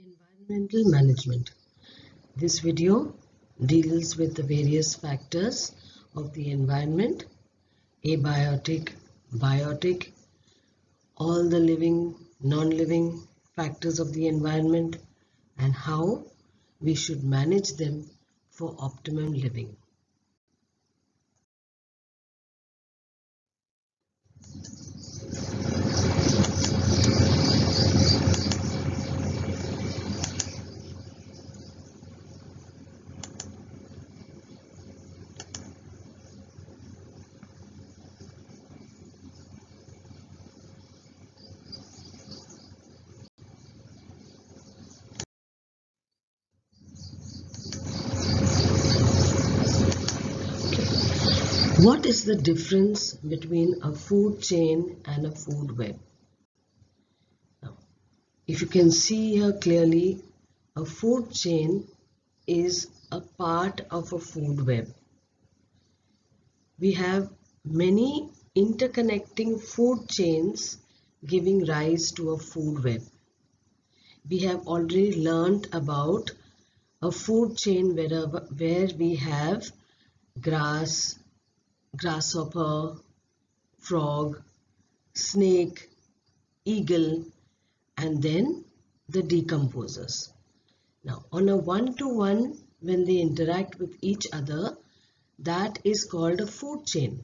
Environmental management. This video deals with the various factors of the environment, abiotic, biotic, all the living, non-living factors of the environment, and how we should manage them for optimum living. What is the difference between a food chain and a food web? Now, if you can see here clearly, a food chain is a part of a food web. We have many interconnecting food chains giving rise to a food web. We have already learnt about a food chain where we have grass, grasshopper, frog, snake, eagle, and then the decomposers. Now, on a one-to-one, when they interact with each other, that is called a food chain.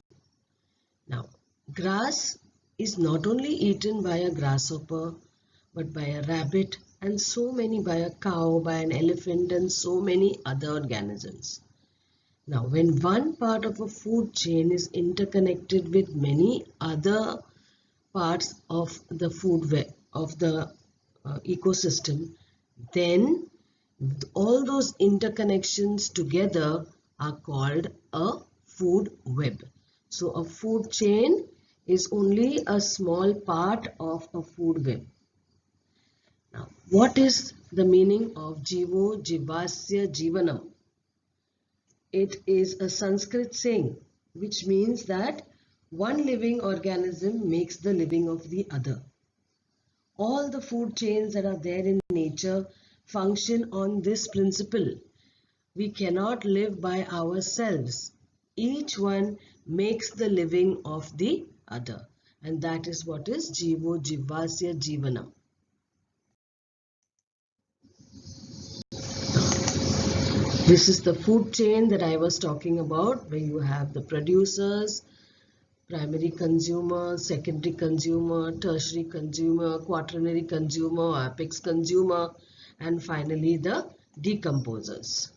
Now, grass is not only eaten by a grasshopper, but by a rabbit and by a cow, by an elephant and so many other organisms. Now, when one part of a food chain is interconnected with many other parts of the food web, of the ecosystem, then all those interconnections together are called a food web. So, a food chain is only a small part of a food web. Now, what is the meaning of Jivo Jivasya Jivanam? It is a Sanskrit saying which means that one living organism makes the living of the other. All the food chains that are there in nature function on this principle. We cannot live by ourselves. Each one makes the living of the other. And that is what is Jivo Jivasya Jivanam. This is the food chain that I was talking about, where you have the producers, primary consumer, secondary consumer, tertiary consumer, quaternary consumer, apex consumer, and finally the decomposers.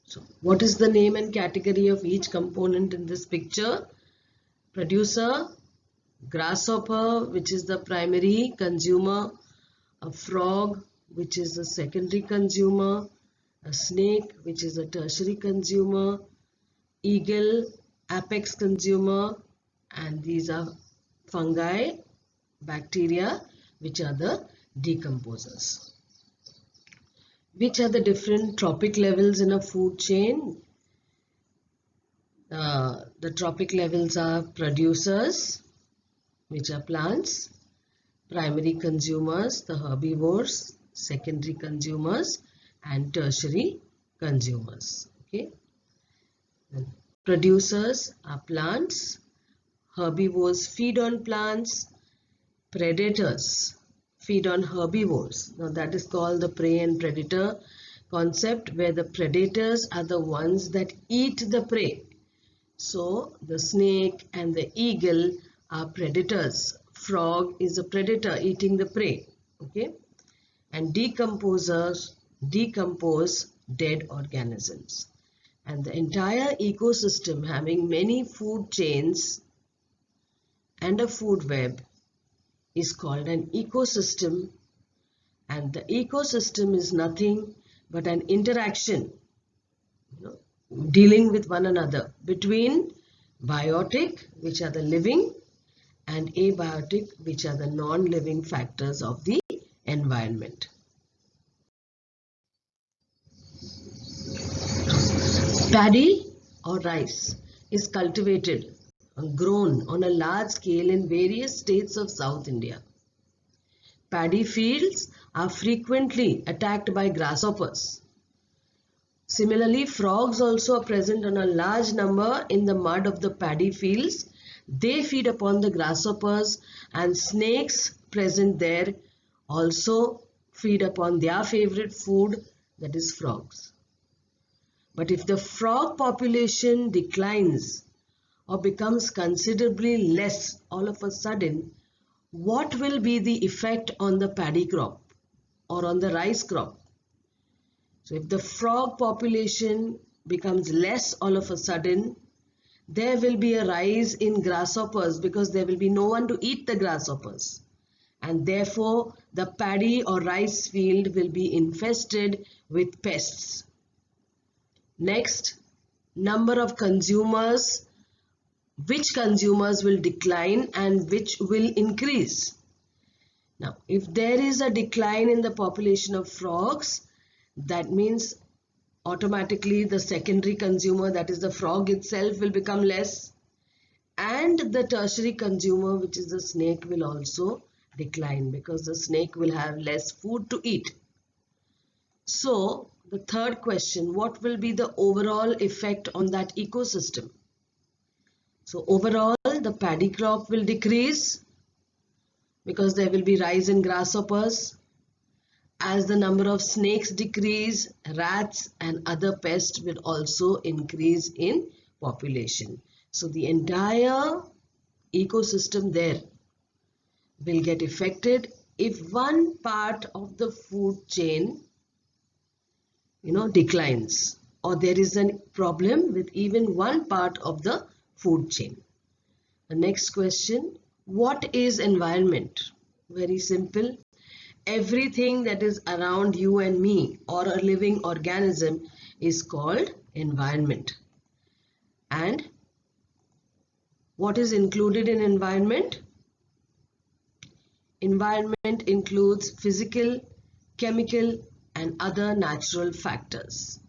So, what is the name and category of each component in this picture? Producer, grasshopper, which is the primary consumer, a frog, which is a secondary consumer, a snake, which is a tertiary consumer, eagle, apex consumer, and these are fungi, bacteria, which are the decomposers. Which are the different trophic levels in a food chain? The trophic levels are producers, which are plants, primary consumers, the herbivores, secondary consumers, and tertiary consumers. Okay. And producers are plants, herbivores feed on plants, predators feed on herbivores. Now that is called the prey and predator concept, where the predators are the ones that eat the prey. So the snake and the eagle are predators. Frog is a predator eating the prey. Okay. And decomposers decompose dead organisms. And the entire ecosystem, having many food chains and a food web, is called an ecosystem. And the ecosystem is nothing but an interaction, dealing with one another between biotic, which are the living, and abiotic, which are the non-living factors of the environment. Paddy or rice is cultivated and grown on a large scale in various states of South India. Paddy fields are frequently attacked by grasshoppers. Similarly, frogs also are present in a large number in the mud of the paddy fields. They feed upon the grasshoppers, and snakes present there also feed upon their favorite food, that is frogs. But if the frog population declines or becomes considerably less all of a sudden, what will be the effect on the paddy crop or on the rice crop? So if the frog population becomes less all of a sudden, there will be a rise in grasshoppers because there will be no one to eat the grasshoppers. And therefore, the paddy or rice field will be infested with pests. Next, number of consumers. Which consumers will decline and which will increase? Now, if there is a decline in the population of frogs, that means automatically the secondary consumer, that is the frog itself, will become less, and the tertiary consumer, which is the snake, will also decline because the snake will have less food to eat. So the third question, what will be the overall effect on that ecosystem? So overall, the paddy crop will decrease because there will be rise in grasshoppers. As the number of snakes decrease, rats and other pests will also increase in population. So the entire ecosystem there will get affected if one part of the food chain, declines, or there is a problem with even one part of the food chain. The next question, what is environment? Very simple. Everything that is around you and me or a living organism is called environment. And what is included in environment? Environment includes physical, chemical, and other natural factors.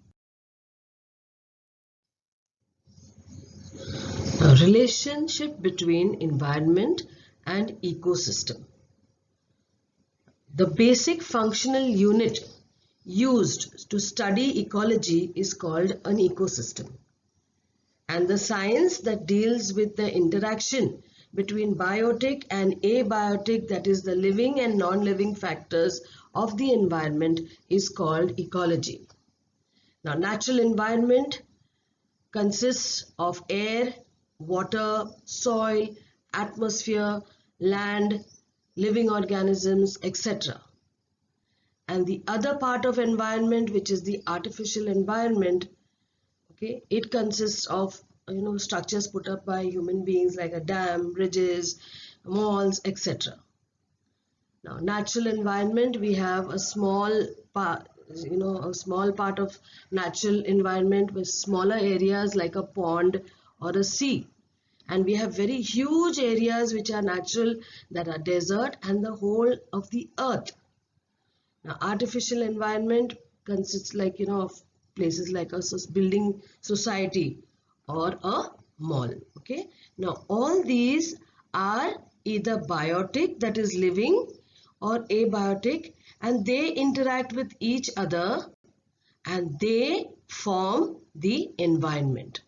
A relationship between environment and ecosystem. The basic functional unit used to study ecology is called an ecosystem. And the science that deals with the interaction between biotic and abiotic, that is the living and non-living factors of the environment, is called ecology. Now, natural environment consists of air, water, soil, atmosphere, land, living organisms, etc. And the other part of environment, which is the artificial environment, okay, it consists of structures put up by human beings like a dam, bridges, malls, etc. Now, natural environment, we have a small part, a small part of natural environment with smaller areas like a pond or a sea. And we have very huge areas which are natural, that are desert and the whole of the earth. Now, artificial environment consists of places like a building society or a mall. Okay. Now, all these are either biotic, that is living, or abiotic, and they interact with each other and they form the environment.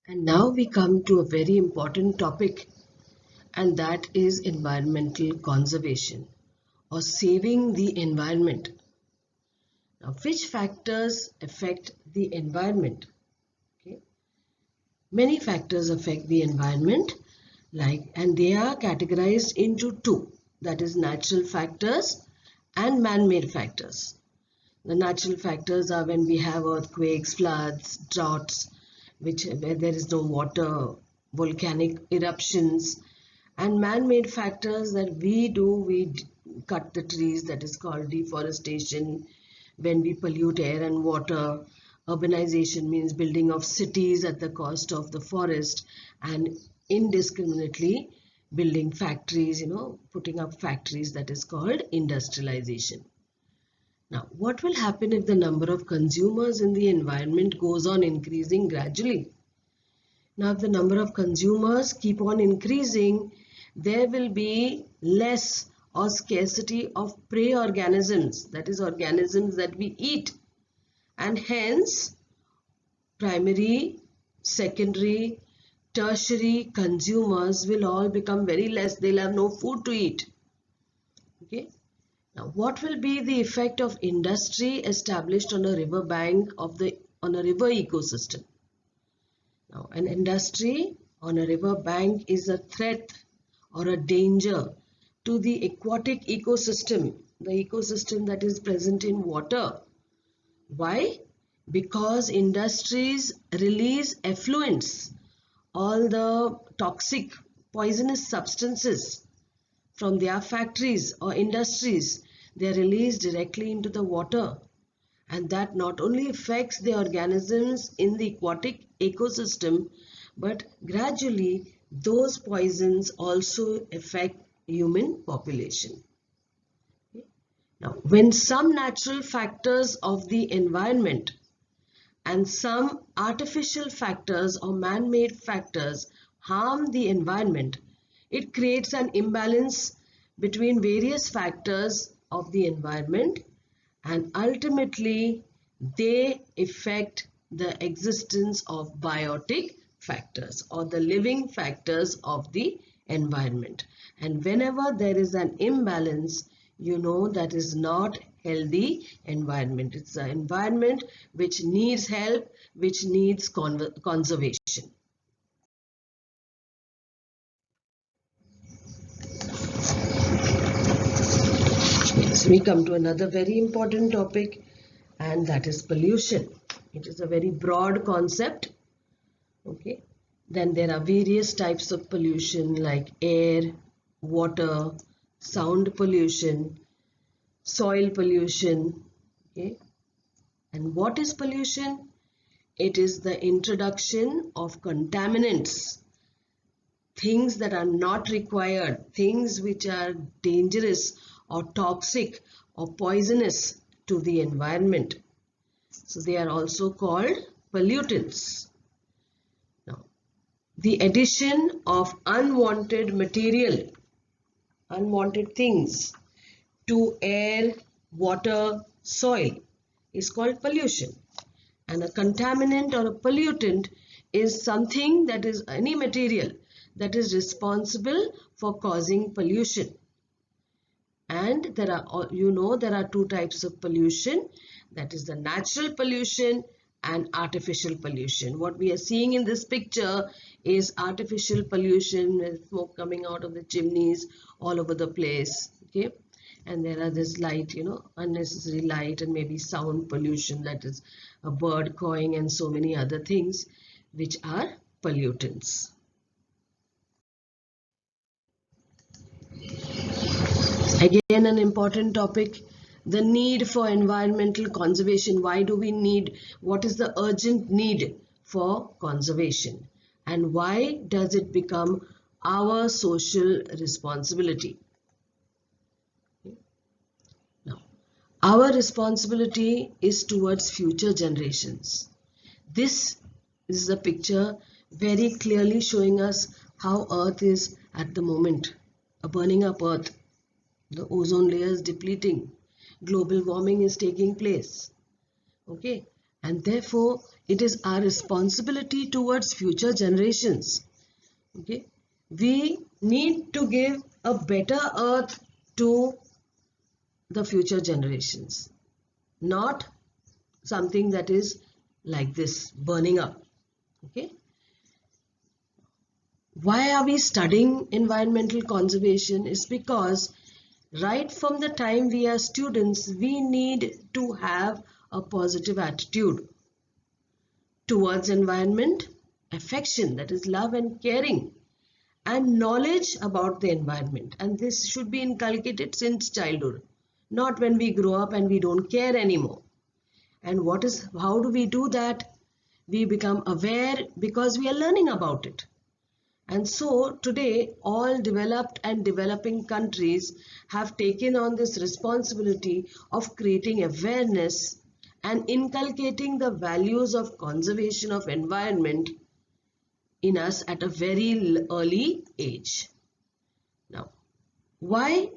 And now we come to a very important topic, and that is environmental conservation or saving the environment. Now, which factors affect the environment? Okay. Many factors affect the environment, and they are categorized into two, that is natural factors and man-made factors. The natural factors are when we have earthquakes, floods, droughts, where there is no water, volcanic eruptions, and man-made factors that we cut the trees, that is called deforestation, when we pollute air and water. Urbanization means building of cities at the cost of the forest, and indiscriminately building factories, putting up factories, that is called industrialization. Now, what will happen if the number of consumers in the environment goes on increasing gradually? Now, if the number of consumers keep on increasing there will be less or scarcity of prey organisms, that is organisms that we eat, and hence primary, secondary, tertiary consumers will all become very less. They'll have no food to eat. Okay. Now, what will be the effect of industry established on a river bank on a river ecosystem? Now, an industry on a river bank is a threat or a danger to the aquatic ecosystem, the ecosystem that is present in water. Why? Because industries release effluents, all the toxic poisonous substances from their factories or industries. They are released directly into the water, and that not only affects the organisms in the aquatic ecosystem, but gradually those poisons also affect human population. Now, when some natural factors of the environment and some artificial factors or man-made factors harm the environment, it creates an imbalance between various factors of the environment, and ultimately they affect the existence of biotic factors or the living factors of the environment. And whenever there is an imbalance, you know that is not healthy environment. It's an environment which needs help, which needs conservation. So we come to another very important topic, and that is pollution. It is a very broad concept. Okay. Then there are various types of pollution like air, water, sound pollution, soil pollution. Okay. And what is pollution? It is the introduction of contaminants, things that are not required, things which are dangerous or toxic or poisonous to the environment. So they are also called pollutants. Now, the addition of unwanted material, unwanted things to air, water, soil is called pollution. And a contaminant or a pollutant is something that is any material that is responsible for causing pollution. And there are two types of pollution, that is the natural pollution and artificial pollution. What we are seeing in this picture is artificial pollution, with smoke coming out of the chimneys all over the place. Okay. And there are this light, unnecessary light, and maybe sound pollution, that is a bird cawing and so many other things which are pollutants. Again, an important topic, the need for environmental conservation. Why do we need, what is the urgent need for conservation, and why does it become our social responsibility? Now, our responsibility is towards future generations. This is a picture very clearly showing us how Earth is at the moment, a burning up Earth. The ozone layer is depleting. Global warming is taking place. Okay. And therefore, it is our responsibility towards future generations. Okay. We need to give a better earth to the future generations. Not something that is like this, burning up. Okay. Why are we studying environmental conservation? Is because right from the time we are students, we need to have a positive attitude towards environment, affection, that is love and caring, and knowledge about the environment. And this should be inculcated since childhood, not when we grow up and we don't care anymore. And how do we do that? We become aware because we are learning about it. And so today, all developed and developing countries have taken on this responsibility of creating awareness and inculcating the values of conservation of environment in us at a very early age. Why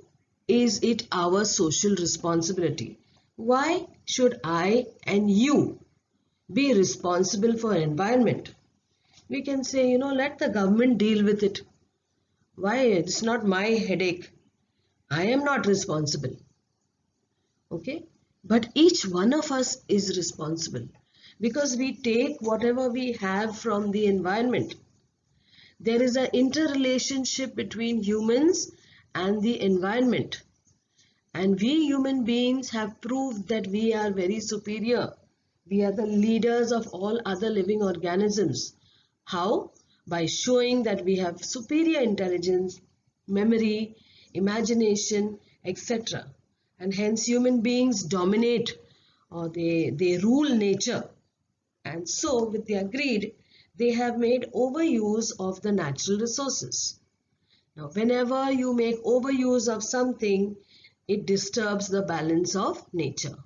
is it our social responsibility? Why should I and you be responsible for environment? We can say, let the government deal with it. Why? It's not my headache. I am not responsible. Okay? But each one of us is responsible because we take whatever we have from the environment. There is an interrelationship between humans and the environment. And we human beings have proved that we are very superior. We are the leaders of all other living organisms. How? By showing that we have superior intelligence, memory, imagination, etc. And hence human beings dominate or they rule nature. And so with their greed, they have made overuse of the natural resources. Now, whenever you make overuse of something, it disturbs the balance of nature.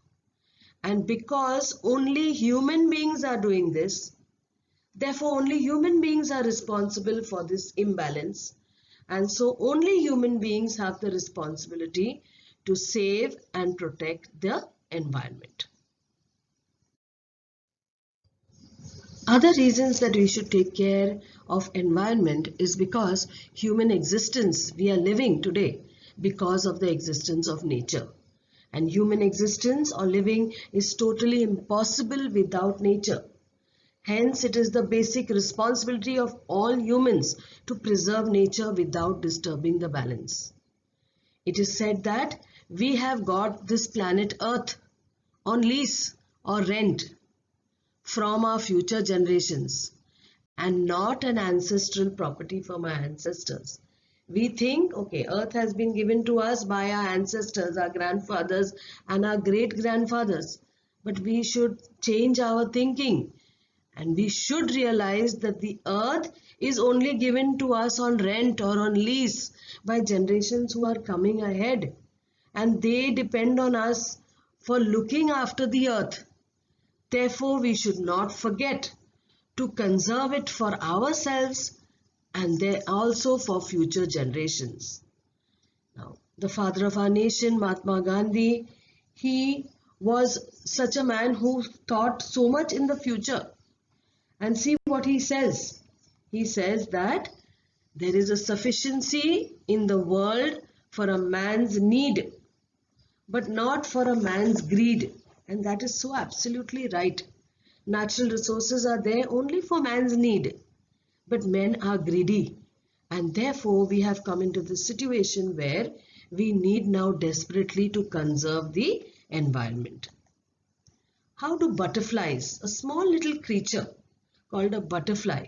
And because only human beings are doing this, therefore only human beings are responsible for this imbalance. And so only human beings have the responsibility to save and protect the environment. Other reasons that we should take care of environment is because human existence, we are living today because of the existence of nature. And human existence or living is totally impossible without nature. Hence, it is the basic responsibility of all humans to preserve nature without disturbing the balance. It is said that we have got this planet Earth on lease or rent from our future generations and not an ancestral property from our ancestors. We think, okay, Earth has been given to us by our ancestors, our grandfathers and our great-grandfathers. But we should change our thinking and we should realize that the Earth is only given to us on rent or on lease by generations who are coming ahead. And they depend on us for looking after the Earth. Therefore, we should not forget to conserve it for ourselves and also for future generations. Now, the father of our nation, Mahatma Gandhi, he was such a man who thought so much in the future. And see what he says. He says that there is a sufficiency in the world for a man's need, but not for a man's greed. And that is so absolutely right. Natural resources are there only for man's need. But men are greedy. And therefore, we have come into this situation where we need now desperately to conserve the environment. How do butterflies, a small little creature called a butterfly,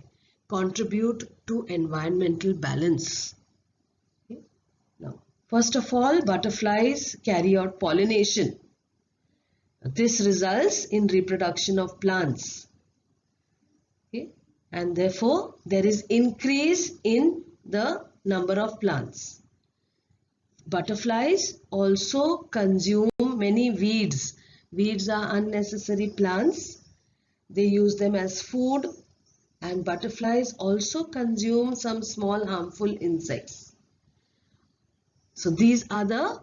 contribute to environmental balance? Okay. Now, first of all, butterflies carry out pollination. This results in reproduction of plants. Okay. And therefore, there is increase in the number of plants. Butterflies also consume many weeds. Weeds are unnecessary plants. They use them as food, and butterflies also consume some small harmful insects. So these are the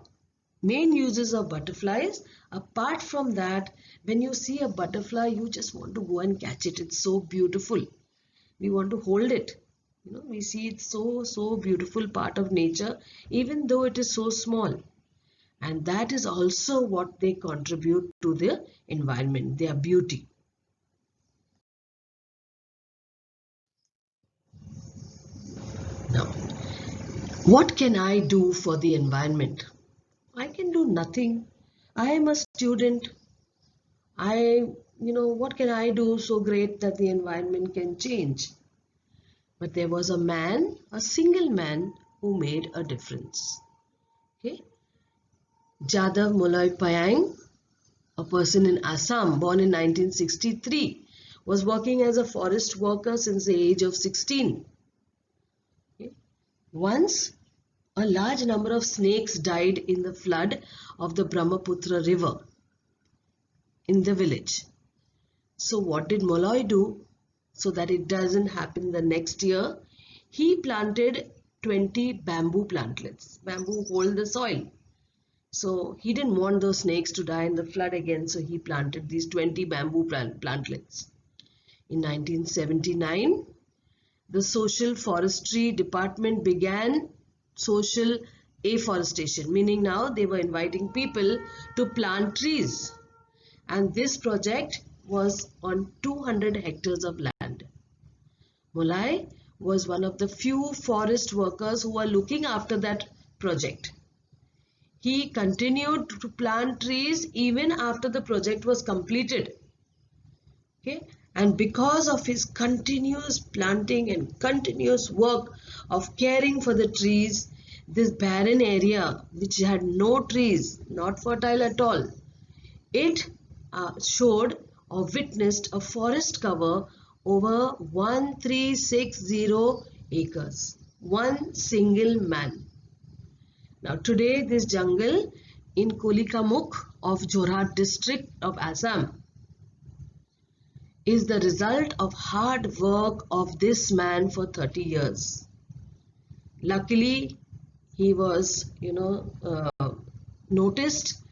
main uses of butterflies. Apart from that, when you see a butterfly, you just want to go and catch it. It's so beautiful. We want to hold it. We see it's so beautiful part of nature, even though it is so small. And that is also what they contribute to the environment, their beauty. Now, what can I do for the environment? I can do nothing. I am a student. What can I do so great that the environment can change? But there was a man, a single man, who made a difference. Okay? Jadav Moloi Payang, a person in Assam, born in 1963, was working as a forest worker since the age of 16. Okay? Once, a large number of snakes died in the flood of the Brahmaputra river in the village. So what did Moloi do? So that it doesn't happen the next year, he planted 20 bamboo plantlets. Bamboo hold the soil. So he didn't want those snakes to die in the flood again, so he planted these 20 bamboo plantlets. In 1979, the Social Forestry Department began social afforestation, meaning now they were inviting people to plant trees. And this project was on 200 hectares of land. Molai was one of the few forest workers who were looking after that project. He continued to plant trees even after the project was completed. Okay? And because of his continuous planting and continuous work of caring for the trees, this barren area which had no trees, not fertile at all, it showed or witnessed a forest cover over 1360 acres. One single man. Now today this jungle in Kolikamukh of Jorhat district of Assam is the result of hard work of this man for 30 years. Luckily, he was, noticed,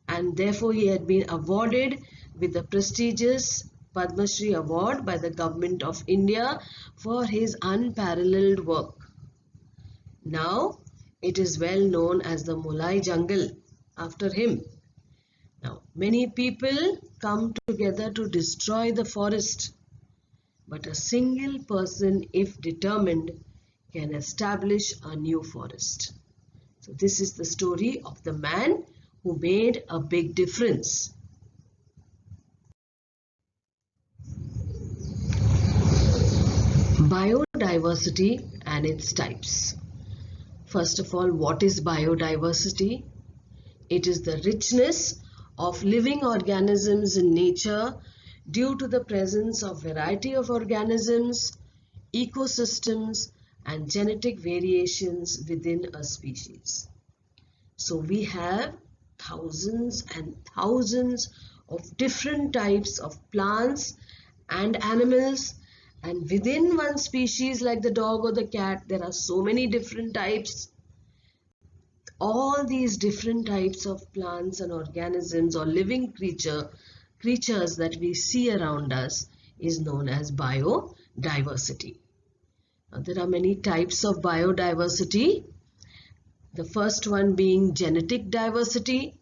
and therefore he had been awarded with the prestigious Padma Shri Award by the Government of India for his unparalleled work. Now, it is well known as the Molai Jungle after him. Now, many people come together to destroy the forest, but a single person, if determined, can establish a new forest. So this is the story of the man who made a big difference. Biodiversity and its types. First of all, what is biodiversity? It is the richness of living organisms in nature due to the presence of variety of organisms, ecosystems, and genetic variations within a species. So we have thousands and thousands of different types of plants and animals, and within one species like the dog or the cat, there are so many different types. All these different types of plants and organisms or living creatures that we see around us is known as biodiversity. Now, there are many types of biodiversity. The first one being genetic diversity.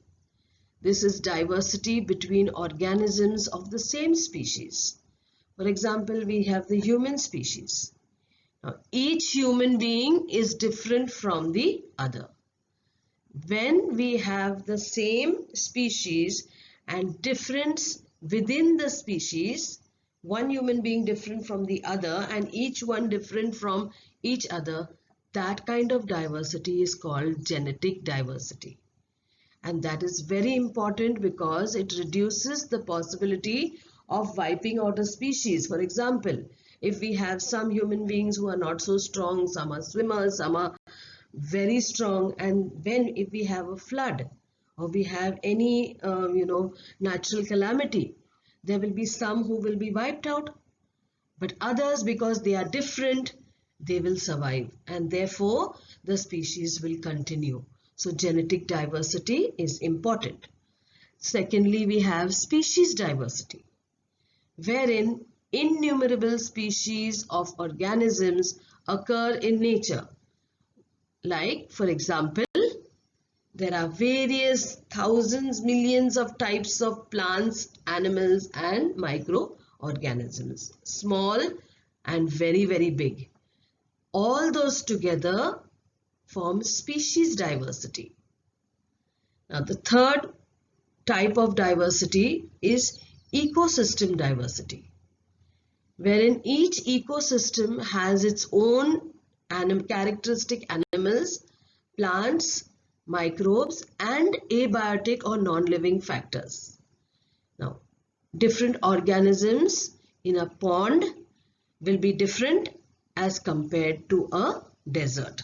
This is diversity between organisms of the same species. For example, we have the human species. Now, each human being is different from the other. When we have the same species and difference within the species, one human being different from the other and each one different from each other, that kind of diversity is called genetic diversity. And that is very important because it reduces the possibility of wiping out a species. For example, if we have some human beings who are not so strong, some are swimmers, some are very strong, and if we have a flood or we have any natural calamity, there will be some who will be wiped out, but others, because they are different, they will survive, and therefore the species will continue. So genetic diversity is important. Secondly, we have species diversity, wherein innumerable species of organisms occur in nature. Like, for example, there are various thousands, millions of types of plants, animals, and microorganisms, small and very, very big. All those together form species diversity. Now, the third type of diversity is ecosystem diversity, wherein each ecosystem has its own characteristic animals, plants, microbes, and abiotic or non-living factors. Now, different organisms in a pond will be different as compared to a desert.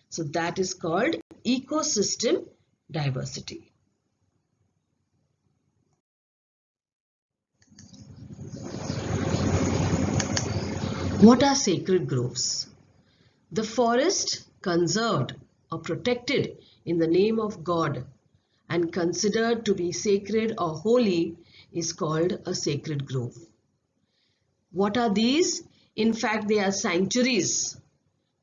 So that is called ecosystem diversity. What are sacred groves? The forest conserved or protected in the name of God and considered to be sacred or holy is called a sacred grove. What are these? In fact, they are sanctuaries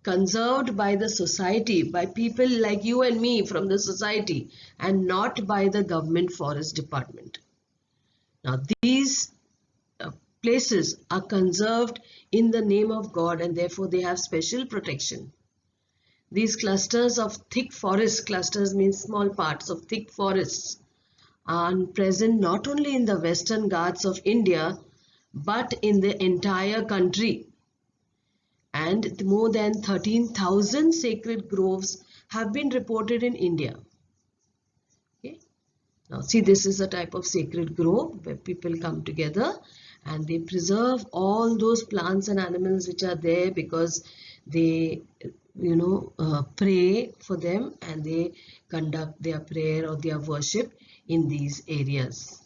conserved by the society, by people like you and me from the society, and not by the government forest department. Now, these places are conserved in the name of God and therefore they have special protection. These clusters of thick forests, clusters means small parts of thick forests, are present not only in the Western Ghats of India but in the entire country. And more than 13,000 sacred groves have been reported in India. Okay. Now see, this is a type of sacred grove where people come together and they preserve all those plants and animals which are there because they pray for them and they conduct their prayer or their worship in these areas.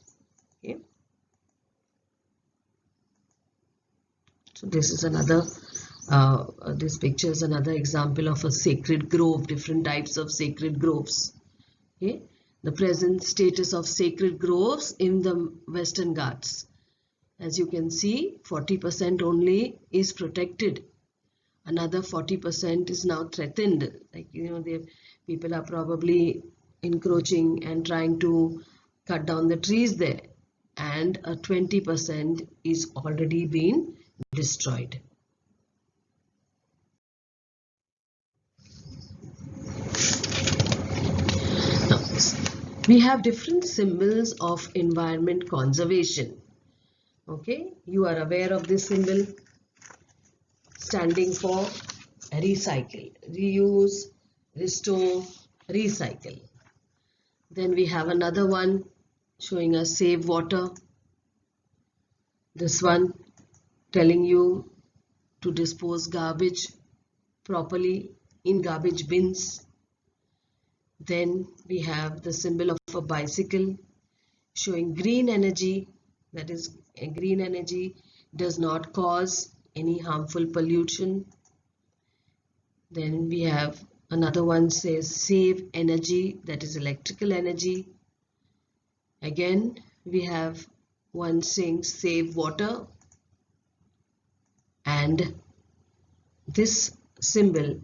Okay. So this is another this picture is another example of a sacred grove, different types of sacred groves. Okay. The present status of sacred groves in the Western Ghats. As you can see, 40% only is protected. Another 40% is now threatened. Like, people are probably encroaching and trying to cut down the trees there. And a 20% is already been destroyed. Now, we have different symbols of environment conservation. Okay, you are aware of this symbol standing for recycle, reuse, restore, recycle. Then we have another one showing us save water. This one telling you to dispose garbage properly in garbage bins. Then we have the symbol of a bicycle showing green energy, that is, green energy does not cause any harmful pollution. Then we have another one says save energy, that is electrical energy. Again we have one saying save water, and this symbol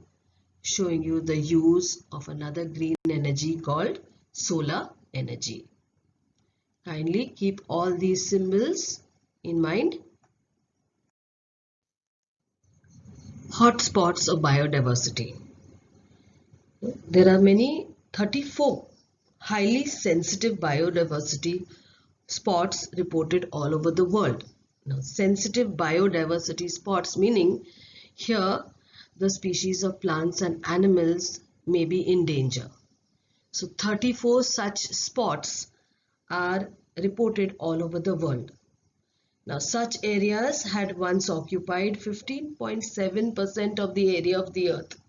showing you the use of another green energy called solar energy. Kindly keep all these symbols in mind. Hotspots of biodiversity. There are many 34 highly sensitive biodiversity spots reported all over the world. Now, sensitive biodiversity spots meaning here the species of plants and animals may be in danger. So 34 such spots are reported all over the world. Now, such areas had once occupied 15.7% of the area of the earth.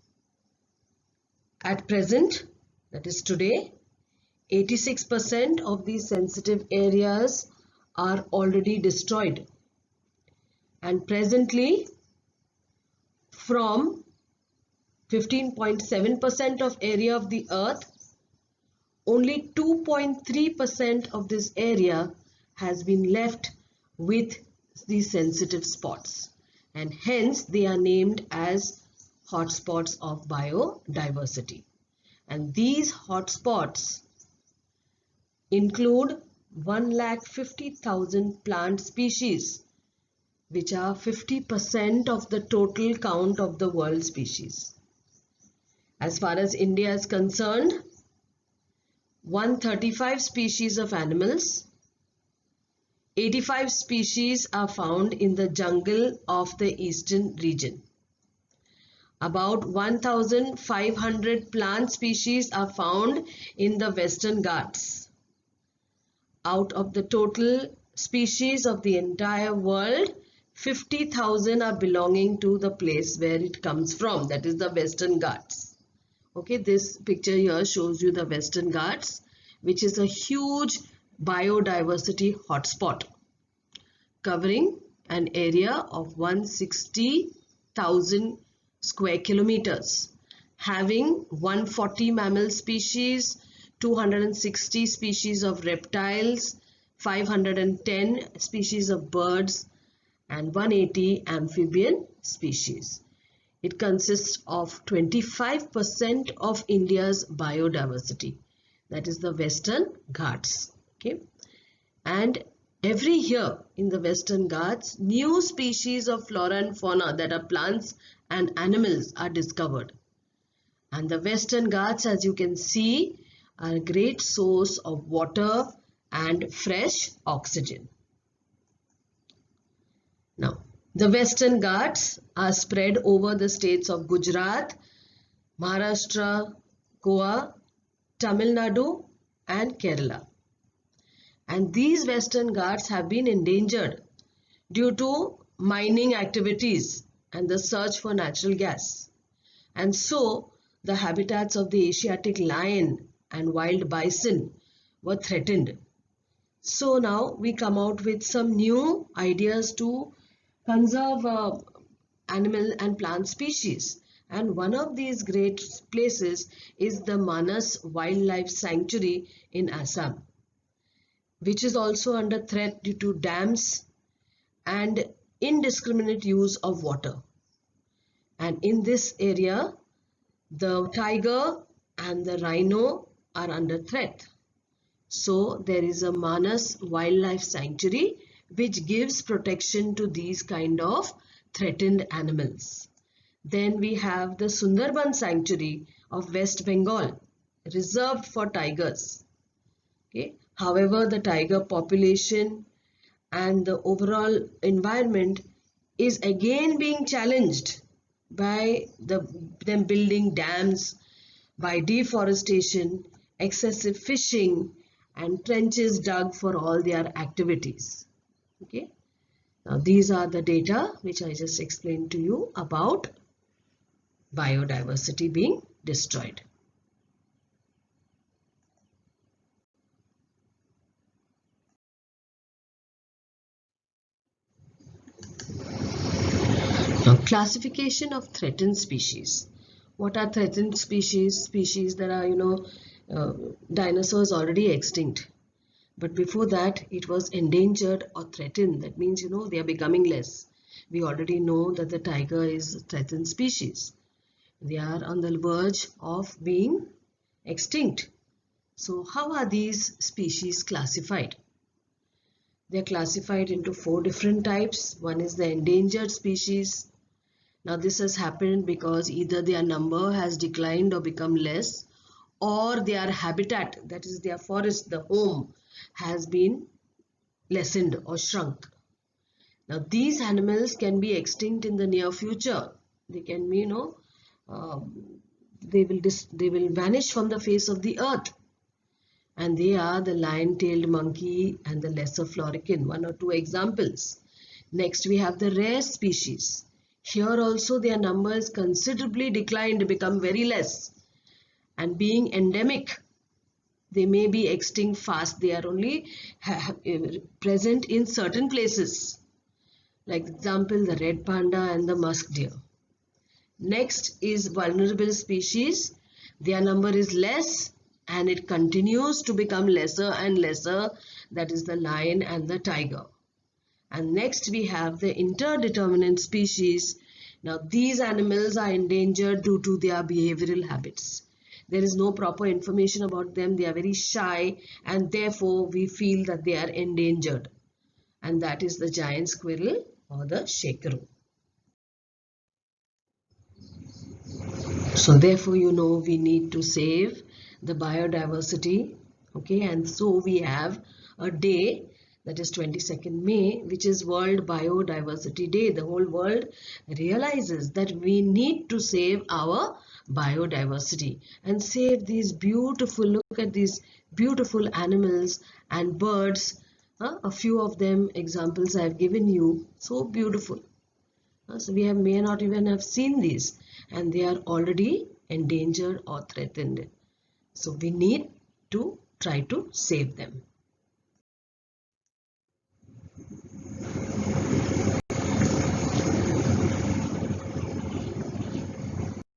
At present, that is today, 86% of these sensitive areas are already destroyed. And presently, from 15.7% of area of the earth, only 2.3% of this area has been left with these sensitive spots, and hence they are named as hotspots of biodiversity. And these hotspots include 1,50,000 plant species, which are 50% of the total count of the world species. As far as India is concerned, 135 species of animals, 85 species are found in the jungle of the eastern region. About 1,500 plant species are found in the Western Ghats. Out of the total species of the entire world, 50,000 are belonging to the place where it comes from, that is the Western Ghats. Okay, this picture here shows you the Western Ghats, which is a huge biodiversity hotspot covering an area of 160,000 square kilometers having 140 mammal species, 260 species of reptiles, 510 species of birds, and 180 amphibian species. It consists of 25% of India's biodiversity. That is the Western Ghats. Okay, and every year in the Western Ghats, new species of flora and fauna, that are plants and animals, are discovered. And the Western Ghats, as you can see, are a great source of water and fresh oxygen. Now, the Western Ghats are spread over the states of Gujarat, Maharashtra, Goa, Tamil Nadu, and Kerala. And these Western Ghats have been endangered due to mining activities and the search for natural gas. And so, the habitats of the Asiatic lion and wild bison were threatened. So now we come out with some new ideas to conserve animal and plant species. And one of these great places is the Manas Wildlife Sanctuary in Assam, which is also under threat due to dams and indiscriminate use of water. And in this area, the tiger and the rhino are under threat. So there is a Manas Wildlife Sanctuary which gives protection to these kind of threatened animals. Then we have the Sundarban Sanctuary of West Bengal, reserved for tigers. Okay. However, the tiger population and the overall environment is again being challenged by them building dams, by deforestation, excessive fishing, and trenches dug for all their activities. Okay. Now these are the data which I just explained to you about biodiversity being destroyed. Now, classification of threatened species. What are threatened species? Species that are, dinosaurs already extinct. But before that, it was endangered or threatened. That means, they are becoming less. We already know that the tiger is a threatened species. They are on the verge of being extinct. So, how are these species classified? They are classified into 4 different types. One is the endangered species. Now this has happened because either their number has declined or become less, or their habitat, that is their forest, the home, has been lessened or shrunk. Now these animals can be extinct in the near future. They can be, they will vanish from the face of the earth. And they are the lion-tailed monkey and the lesser florican, 1 or 2 examples. Next we have the rare species. Here also their number is considerably declined, become very less. And being endemic, they may be extinct fast. They are only present in certain places. Like example, the red panda and the musk deer. Next is vulnerable species. Their number is less and it continues to become lesser and lesser. That is the lion and the tiger. And next we have the interdeterminate species. Now these animals are endangered due to their behavioral habits. There is no proper information about them. They are very shy and therefore we feel that they are endangered. And that is the giant squirrel or the shakaroo. So therefore we need to save the biodiversity. Okay, and so we have a day, that is 22nd May, which is World Biodiversity Day. The whole world realizes that we need to save our biodiversity and save these beautiful, look at these beautiful animals and birds. A few of them examples I have given you, so beautiful. So we may not even have seen these and they are already endangered or threatened. So we need to try to save them.